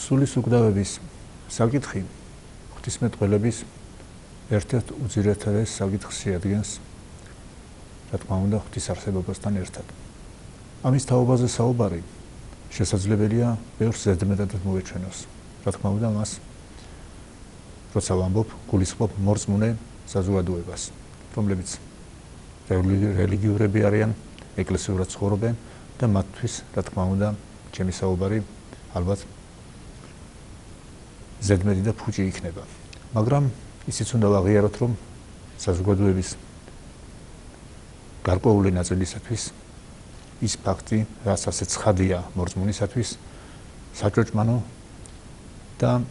სულის უკვდავების საკითხი ღვთისმეტყველების ერთ-ერთ უძირითეს საკითხს შეადგენს, რა თქმა უნდა, ღვთის არსებობასთან ერთად. ამის თაობაზე საუბარი შესაძლებელია ბევრს ზედმეტად მოვეჩვენოს. რა თქმა უნდა, მას როცა ვამბობ, გულისხმობ მორწმუნე საზოგადოებას, რომლებიც რელიგიურები არიან, ეკლესიურად ცხოვრობენ და მათთვის, რა თქმა უნდა, ჩემი საუბარი ალბათ ზედმეტი და ფუჭი იქნება. მაგრამ ისიც უნდა ვაღიაროთ, რომ საზოგადოების გარკვეული ნაწილისათვის ის ფაქტი, რაც ასე ცხადია მორწმუნისათვის, საჭოჭმანო და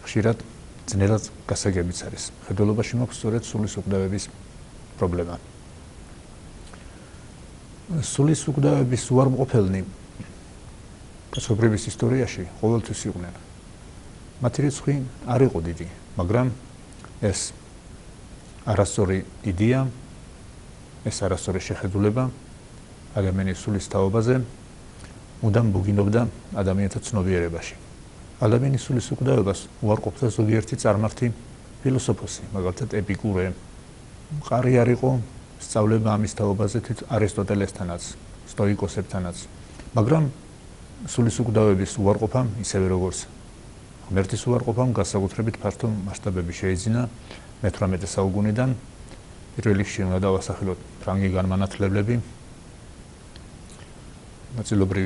ხშირად ძნელად გასაგებიც არის. ხედველობაში მაქვს სწორედ სულის უკვდავების პრობლემა. სულის უკვდავების უარმყოფელნი კაცობრიობის ისტორიაში ყოველთვის იყვნენ. მათი რიცხვი არ იყო დიდი, მაგრამ ეს არასწორი იდეა, ეს არასწორი შეხედულება ადამიანის სულის თაობაზე მუდამ ბუგინობდა ადამიანთა ცნობიერებაში. ადამიანის სულის უკვდავებას უარყოფდა ზოგიერთი წარმართი ფილოსოფოსი, მაგალითად ეპიკურე. მყარი არ იყო სწავლება ამის თაობაზე თვით არისტოტელესთანაც, სტოიკოსებთანაც, მაგრამ სულის უკვდავების უარყოფამ, ისევე როგორც ღმერთის უარყოფამ, განსაკუთრებით ფართო მასშტაბები შეიძინა მე-18 საუკუნიდან. პირველ რიგში უნდა დავასახელოთ ფრანგი განმანათლებლები, ნაწილობრივ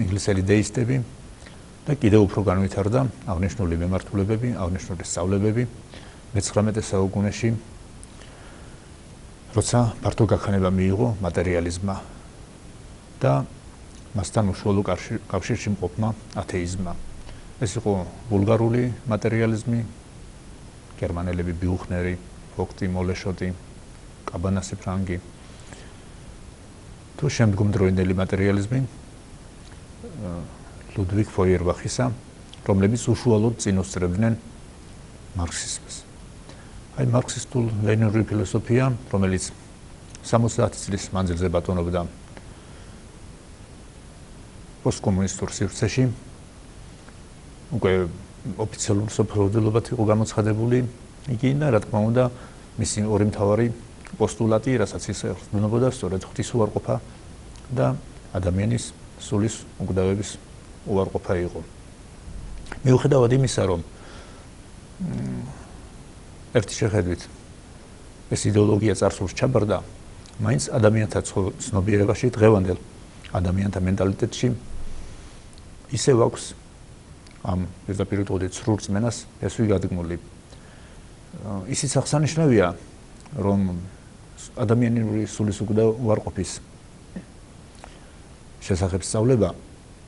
ინგლისელი დეისტები და კიდევ უფრო განვითარდა აღნიშნული მემართულებები, აღნიშნული სწავლებები მე-19 საუკუნეში, როცა ფართო გაქანება მიიღო მატერიალიზმმა და მასთან უშუალო კავშირში მყოფმა ათეიზმმა. ეს იყო ბულგარული მატერიალიზმი, გერმანელები ბიუხნერი, ფოქტი, მოლეშოტი, კაბანასი ფრანგი. თუ შემდგომდროინდელი მატერიალიზმი ლუდვიგ ფოიერბახისა, რომლებიც უშუალოდ წინოსწრებდნენ მარქსიზმს. აი მარქსისტულ ლენინური ფილოსოფია, რომელიც 70 წლის მანძილზე ბატონობდა პოსტკომუნისტურ სივრცეში, უკვე ოფიციალურ სოფლმროდელობად იყო გამოცხადებული, იგი და რა თქმა უნდა, მისი ორი მთავარი პოსტულატი, რასაც ის ეყრდნობოდა, სწორედ ღვთის უარყოფა და ადამიანის სულის უკვდავების უარყოფა იყო. მიუხედავად იმისა, რომ ერთი შეხედვით ეს იდეოლოგია წარსულს ჩაბარდა, მაინც ადამიანთა ცნობიერებაში, დღევანდელ ადამიანთა მენტალიტეტში ისევ აქვს ამ პირდაპირ უწოდეთ სრულ რწმენას ესვი გადგმული. ისიც აღსანიშნავია, რომ ადამიანური სულის უარყოფის შესახებ სწავლება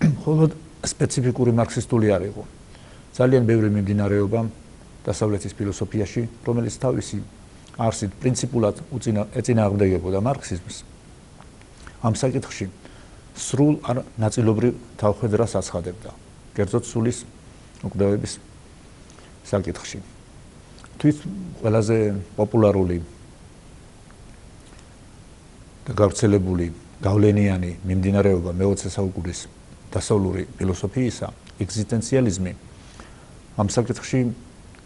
მხოლოდ სპეციფიკური მარქსისტული არ იყო. ძალიან ბევრი მიმდინარეობა დასავლეთის ფილოსოფიაში, რომელიც თავისი არსით პრინციპულად ეწინააღმდეგებოდა მარქსიზმს, ამ საკითხში სრულ არ ნაწილობრივ თავხედრას აცხადებდა, კერძოდ სულის უკვდავების საკითხში. თვით ყველაზე პოპულარული და გავრცელებული გავლენიანი მიმდინარეობა მე-20 საუკუნის დასავლური ფილოსოფიისა, ეგზისტენციალიზმი, ამ საკითხში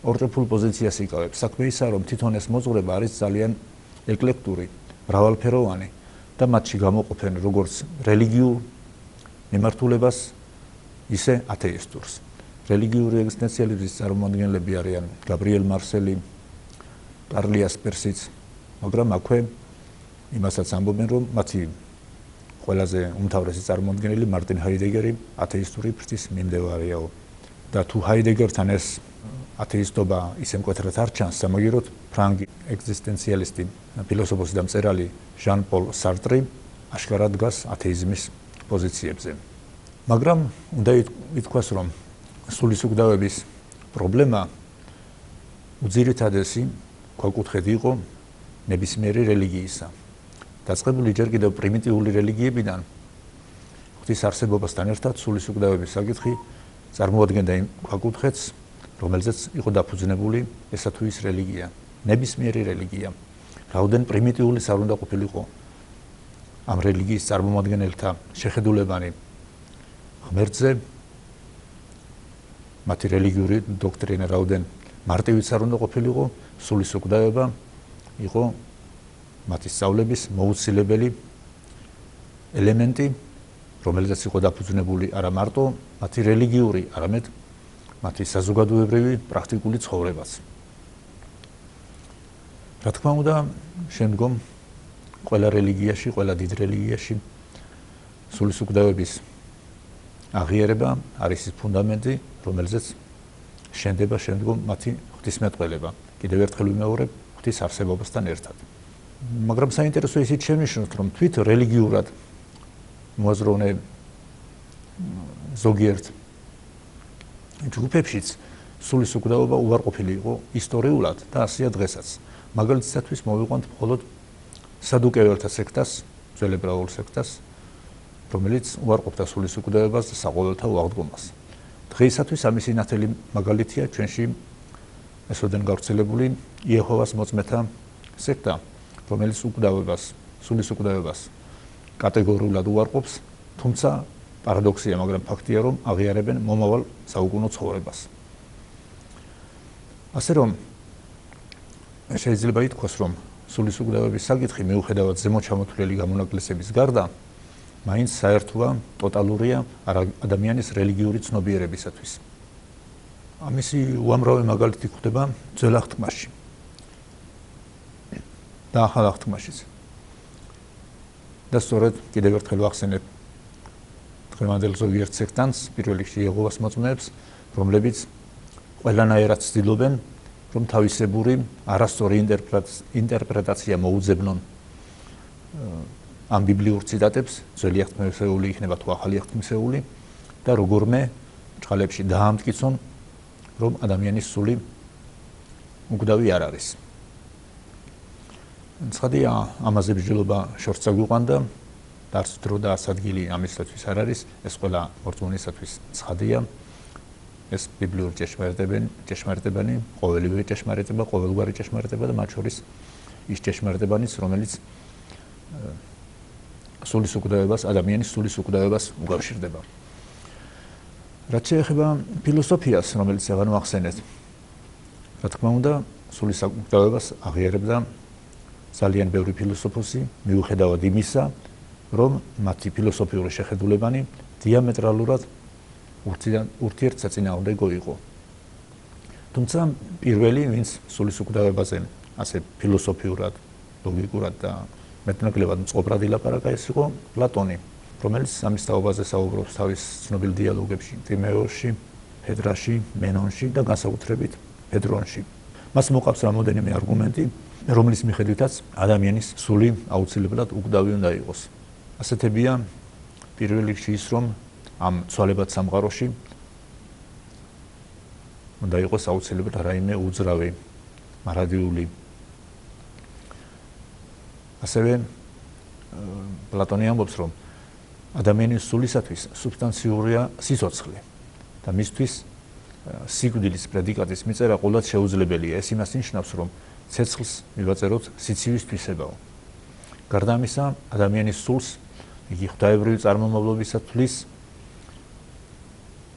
ორწრფულ პოზიციას იკავებს. საქმე ისაა, რომ თვითონ ეს მოძღვრება არის ძალიან ეკლექტური, მრავალფეროვანი და მათში გამოყოფენ როგორც რელიგიურ მიმართულებას, ისე ათეისტურს. რელიგიური ეგზისტენციალიზმის წარმომადგენლები არიან გაბრიელ მარსელი, კარლ იასპერსიც, მაგრამ აქვე იმასაც ამბობენ, რომ მათი ყველაზე უმთავრესი წარმომადგენელი მარტინ ჰაიდეგერი ათეისტური ფრთის მიმდევარიაო. და თუ ჰაიდეგერთან ეს ათეისტობა ისე მკვეთრად არ ჩანს, სამაგიეროდ ფრანგი ეგზისტენციალისტი, ფილოსოფოსი და მწერალი ჟან პოლ სარტრი აშკარად დგას ათეიზმის პოზიციებზე. მაგრამ უნდა ითქვას, რომ სულის უკვდავების პრობლემა უძირითადესი ქვაკუთხედი იყო ნებისმიერი რელიგიისა. დაწყებული ჯერ კიდევ პრიმიტიული რელიგიებიდან ღვთის არსებობასთან ერთად სულის უკვდავების საკითხი წარმოადგენდა იმ ქვაკუთხედს, რომელზეც იყო დაფუძნებული ესა თუ ის რელიგია, ნებისმიერი რელიგია. რაოდენ პრიმიტიულის არ უნდა ყოფილიყო ამ რელიგიის წარმომადგენელთა შეხედულებანი ღმერთზე, მათი რელიგიური დოქტრინა რაოდენ მარტივიც არ უნდა ყოფილიყო, სულისუკვდავება იყო მათი სწავლების მოუცილებელი ელემენტი, რომელზეც იყო დაფუძნებული არა მარტო მათი რელიგიური, არამედ მათი საზოგადოებრივი პრაქტიკული ცხოვრებაც. რა თქმა უნდა, შემდგომ ყველა რელიგიაში, ყველა დიდ რელიგიაში სულისუკვდავების აღიარება არის ის ფუნდამენტი, რომელზეც შენდება შემდგომ მათი ღვთისმეტყველება. კიდევ ერთხელ ვიმეორებ, ღვთის არსებობასთან ერთად. მაგრამ საინტერესო ისიც შევნიშნოთ, რომ თვით რელიგიურად მოაზროვნე ზოგიერთ ჯგუფებშიც სულისუკვდავება უარყოფილი იყო ისტორიულად და ასეა დღესაც. მაგალითისთვის მოვიყვანთ მხოლოდ სადუკეველთა სექტას, ძველებრაულ სექტას, რომელიც უარყოფდა სულისუკვდავებას და საყოველთაო აღდგომას. დღეისათვის ამისი ნათელი მაგალითია ჩვენში ესოდენ გავრცელებული იეჰოვას მოწმეთა სექტა, რომელიც სულისუკვდავებას კატეგორიულად უარყოფს, თუმცა პარადოქსია, მაგრამ ფაქტია, რომ აღიარებენ მომავალ საუკუნო ცხოვრებას. ასე რომ შეიძლება ითქვას, რომ სულისუკვდავების საკითხი მიუხედავად ზემოჩამოთვლელი გამონაკლისების გარდა, მაინც საერთოა ტოტალურია ადამიანის რელიგიური ცნობიერებისათვის. ამისი უამრავი მაგალითი გვხვდება ძველ აღთქმაში და ახალ აღთქმაშიც. და სწორედ კიდევ ერთხელ ვახსენებ დღევანდელ ზოგიერთ სექტანტს, პირველ რიგში იეჰოვას მოწმეებს, რომლებიც ყველანაირად ცდილობენ, რომ თავისებური არასწორი ინტერპრეტაცია მოუძებნონ ამ ბიბლიურ ციტატებს, ძველი აღთქმისეული იქნება თუ ახალი აღთქმისეული და როგორმე ჭყალებში დაამტკიცონ, რომ ადამიანის სული უკვდავი არ არის. ცხადია, ამაზე ბრძოლობა შორს წაგვიყვანდა და არც დრო და არც ადგილი ამისათვის არ არის, ეს ყველა მორწმუნისათვის ცხადია. ეს ბიბლიური ჭეშმარიტებანი, ყოველივე ჭეშმარიტება, ყოველგვარი ჭეშმარიტება და მათ შორის ის ჭეშმარიტებანიც, რომელიც სულისუკვდავებას, ადამიანის სულისუკვდავებას უკავშირდება. რაც შეეხება ფილოსოფიას, რომელიც აღარ ვახსენეთ, რა თქმა უნდა, სულისუკვდავებას აღიარებდა ძალიან ბევრი ფილოსოფოსი, მიუხედავად იმისა, რომ მათი ფილოსოფიური შეხედულებანი დიამეტრალურად ურთიერთსაწინააღმდეგო იყო. თუმცა პირველი, ვინც სულისუკვდავებაზე ასე ფილოსოფიურად, ლოგიკურად და მეტნაკლებად მწყობრად ილაპარაკა, ეს იყო პლატონი, რომელიც ამის თაობაზე საუბრობს თავის ცნობილ დიალოგებში, ტიმეოში, ფედრაში, მენონში და განსაკუთრებით ფედრონში. მას მოყავს რამოდენიმე არგუმენტი, რომლის მიხედვითაც ადამიანის სული აუცილებლად უკვდავი უნდა იყოს. ასეთებია პირველ რიგში ის, რომ ამ ცვალებად სამყაროში უნდა იყოს აუცილებლად რაიმე უძრავი, მარადიული. ასევე პლატონი ამბობს, რომ ადამიანის სულისათვის სუბსტანციურია სიცოცხლე და მისთვის სიკვდილის პრედიკატის მიწერა ყოველად შეუძლებელია. ეს იმას ნიშნავს, რომ ცეცხლს მივაწეროთ სიცივის თვისებაო. გარდა ამისა, ადამიანის სულს იგი ღვთაებრივი წარმომავლობისა თვლის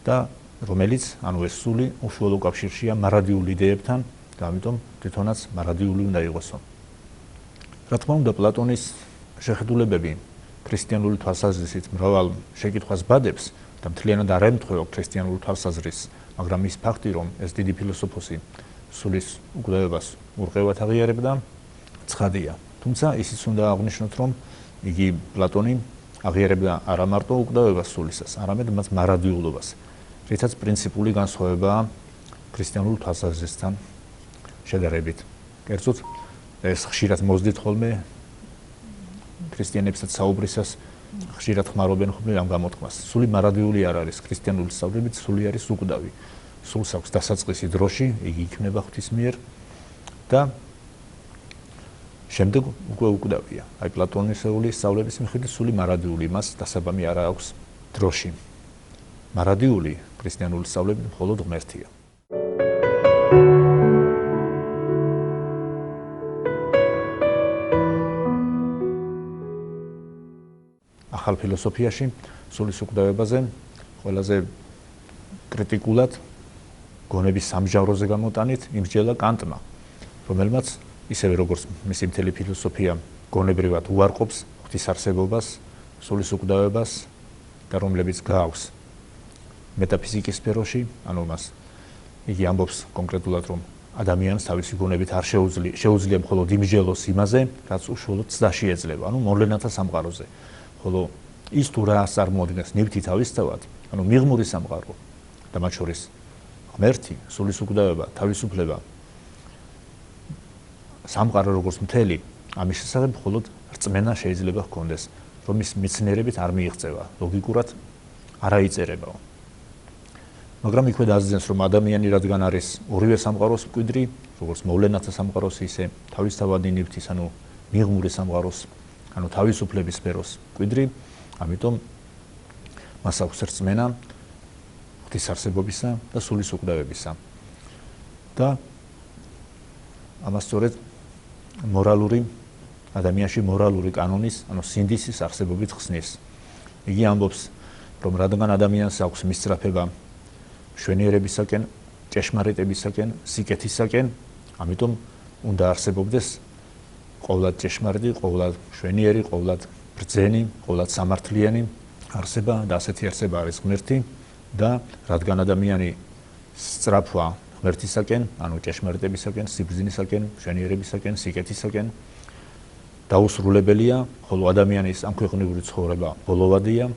და რომელიც, ანუ ეს სული უშუალო კავშირშია მარადიულ იდეებთან და ამიტომ თვითონაც მარადიული უნდა იყოსო. რა თქმა უნდა, პლატონის შეხედულებები ქრისტიანული თვალსაზრისით მრავალ შეკითხვას ბადებს და მთლიანად არ ემთხვევა ქრისტიანული თვალსაზრისს, მაგრამ ის ფაქტი, რომ ეს დიდი ფილოსოფოსი სულის უკვდავებას ურყევად აღიარებდა, ცხადია. თუმცა ისიც უნდა აღვნიშნოთ, რომ იგი პლატონი აღიარებდა არა მარტო უკვდავებას სულისას, არამედ მას მარადიულობას, რითაც პრინციპული განსხვავებაა ქრისტიანულ თვალსაზრისთან შედარებით. კერძოდ, ეს ხშირად მოძდით ხოლმე ქრისტიანებსაც საუბრისას ხშირად ხმარობენ ხოლმე ამ გამოთქმას. სული მარადიული არ არის ქრისტიანული სწავლებით, სული არის უკვდავი. სულს აქვს დასაწყისი დროში, იგი იქმნება ღვთის მიერ და შემდეგ უკვე უკვდავია. აი პლატონისეული სწავლების მიხედვით სული მარადიული, მას დასაბამი არ აქვს დროში. მარადიული ქრისტიანული სწავლებით მხოლოდ ღმერთია. ახალ ფილოსოფიაში სულის უკვდავებაზე ყველაზე კრიტიკულად გონების სამჟავროზე გამოტანით იმსჯელა კანტმა, რომელმაც ისევე როგორც მისი მთელი ფილოსოფია გონებრივად უარყოფს ღვთის არსებობას, სულის უკვდავებას და რომლებიც გააქვს მეტაფიზიკის სფეროში, ანუ მას იგი ამბობს კონკრეტულად რომ ადამიანს თავისი გონებით არ შეუძლია მხოლოდ იმსჯელოს იმაზე, რაც უშუალოდ ცდაში ეძლევა, ანუ მოვლენათა სამყაროზე. ხოლო ის თუ რა წარმოადგენს ნივთი თავისთავად, ანუ მიღმური სამყარო და მათ შორის ღმერთი, სულის უკვდავება, თავისუფლება, სამყარო როგორც მთელი, ამის შესახებ მხოლოდ რწმენა შეიძლება ჰქონდეს, რომ ის მეცნიერებით არ მიიღწევა, ლოგიკურად არ აიწერებაო. მაგრამ იქვე დააძინეს, რომ ადამიანი რადგან არის ორივე სამყაროს მკვიდრი, როგორც მოვლენათა სამყაროს, ისე თავისთავადი ნივთის, ანუ მიღმური სამყაროს, ანუ თავისუფლების სფეროს მკვიდრი, ამიტომ მას აქვს რწმენა ღვთის არსებობისა და სულის უკვდავებისა. და ამას სწორედ ადამიანში მორალური კანონის, ანუ სინდისის არსებობით ხსნის. იგი ამბობს, რომ რადგან ადამიანს აქვს მისწრაფება მშვენიერებისაკენ, ჭეშმარიტებისაკენ, სიკეთისაკენ, ამიტომ უნდა არსებობდეს ყოვლად ჭეშმარიტი, ყოვლად მშვენიერი, ყოვლად ბრძენი, ყოვლად სამართლიანი არსება და ასეთი არსება არის ღმერთი და რადგან ადამიანი სწრაფვა ღმერთისაკენ, ანუ ჭეშმარიტებისაკენ, სიბრძნისაკენ, მშვენიერებისაკენ, სიკეთისაკენ დაუსრულებელია, ხოლო ადამიანის ამ ქვეყნიური ცხოვრება ბოლოვადია,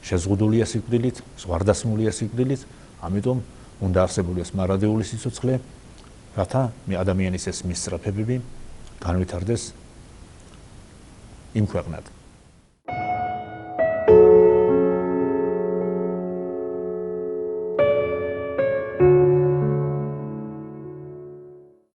შეზღუდულია სიკვდილით, ზღვარდასმულია სიკვდილით, ამიტომ უნდა არსებობდეს მარადეული სიცოცხლე, რათა ადამიანის ეს მისწრაფებები განვითარდეს იმ ქვეყნად.